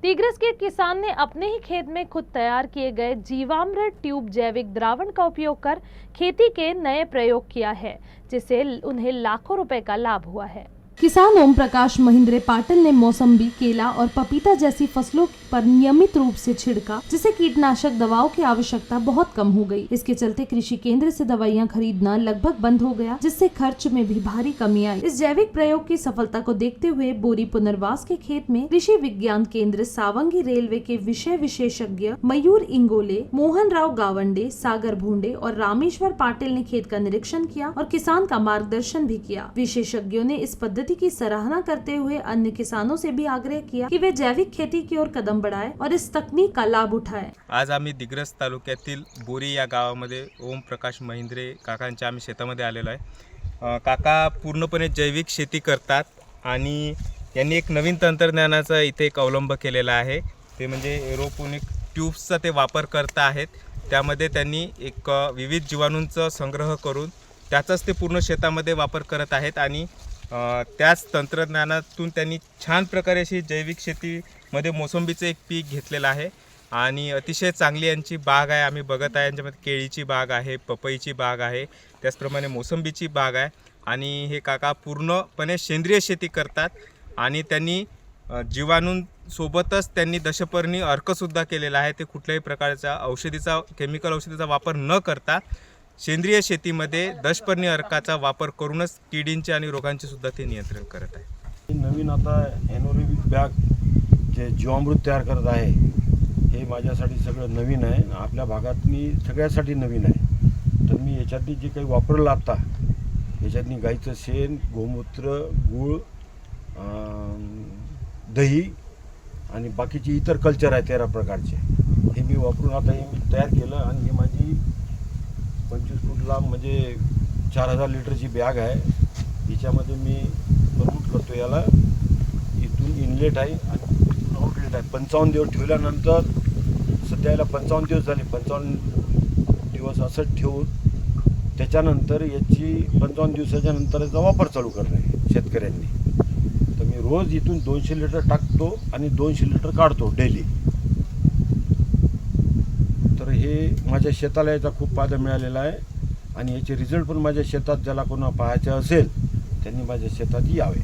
तिग्रस के किसान ने अपने ही खेत में खुद तैयार किए गए जीवामृत ट्यूब जैविक द्रावण का उपयोग कर खेती के नए प्रयोग किया है, जिससे उन्हें लाखों रुपए का लाभ हुआ है। किसान ओम प्रकाश महिंद्रे पाटिल ने मौसम्बी, केला और पपीता जैसी फसलों पर नियमित रूप से छिड़का, जिससे कीटनाशक दवाओं की आवश्यकता बहुत कम हो गई। इसके चलते कृषि केंद्र से दवाइयां खरीदना लगभग बंद हो गया, जिससे खर्च में भी भारी कमी आई। इस जैविक प्रयोग की सफलता को देखते हुए बोरी पुनर्वास के खेत में कृषि विज्ञान केंद्र सावंगी रेलवे के विषय विशेषज्ञ मयूर इंगोले, मोहन राव गावंडे, सागर भूंडे और रामेश्वर पाटिल ने खेत का निरीक्षण किया और किसान का मार्गदर्शन भी किया। विशेषज्ञों ने इस पद्धति की सराहना करते हुए अन्य किसानों से भी आग्रह किया कि वे जैविक खेती की ओर कदम बढ़ाएं और इस तकनीक का लाभ उठाएं। आज आम्ही दिग्रस तालुक्यातील बोरी या गावामध्ये ओम प्रकाश महिंद्रे काकांच्या आम्ही शेतामध्ये आलेलो आहे। काका पूर्णपणे जैविक शेती करतात आणि यांनी एक नवीन तंत्रज्ञानाचा इथे एक अवलंब केलेला आहे, ते म्हणजे एरोपोनिक ट्यूब्सचा ते वापर करत आहेत। त्यामध्ये त्यांनी एक विविध जीवाणूंचा संग्रह करून त्याचाच ते पूर्ण शेतामध्ये वापर करत आहेत आणि त्याच तंत्रज्ञानातून त्यांनी छान प्रकारे अशी जैविक शेतीमध्ये मोसंबीचं एक पीक घेतलेलं आहे आणि अतिशय चांगली यांची बाग आहे। आम्ही बघत आहे यांच्यामध्ये केळीची बाग आहे, पपईची बाग आहे, त्याचप्रमाणे मोसंबीची बाग आहे आणि हे काका पूर्णपणे सेंद्रिय शेती करतात आणि त्यांनी जीवाणूंसोबतच त्यांनी दशपर्णी अर्कसुद्धा केलेला आहे। ते कुठल्याही प्रकारचा केमिकल औषधीचा वापर न करता सेंद्रिय शेतीमध्ये दशपर्णी अर्काचा वापर करूनच किडींचे आणि रोगांचे सुद्धा ते नियंत्रण करत आहे। नवीन आता एनोरेबिक बॅग जे जीवामृत तयार करत आहे हे माझ्यासाठी सगळं नवीन आहे, आपल्या भागातनी सगळ्यासाठी नवीन आहे। तर मी याच्यातनी जे काही वापरलं आता याच्यातनी गाईचं शेण, गोमूत्र, गूळ, दही आणि बाकीचे इतर कल्चर आहे 13 प्रकारचे, हे मी वापरून आता हे मी तयार केलं आणि हे माझी 25 फूट लांब म्हणजे 4000 लिटरची बॅग आहे। हिच्यामध्ये मी प्रमोट करतो, याला इथून इनलेट आहे आणि इथून आउटलेट आहे। 55 दिवस ठेवल्यानंतर सध्या याला 55 दिवस झाले, 55 दिवस असं ठेवून त्याच्यानंतर याची 55 दिवसाच्या नंतर याचा वापर चालू करणे शेतकऱ्यांनी। तर मी रोज इथून 200 लिटर टाकतो आणि 200 लिटर काढतो डेली। तर हे माझ्या शेताला याचा खूप फायदा मिळालेला आहे आणि याचे रिझल्ट पण माझ्या शेतात ज्याला कोणा पाहायचे असेल त्यांनी माझ्या शेतात यावे।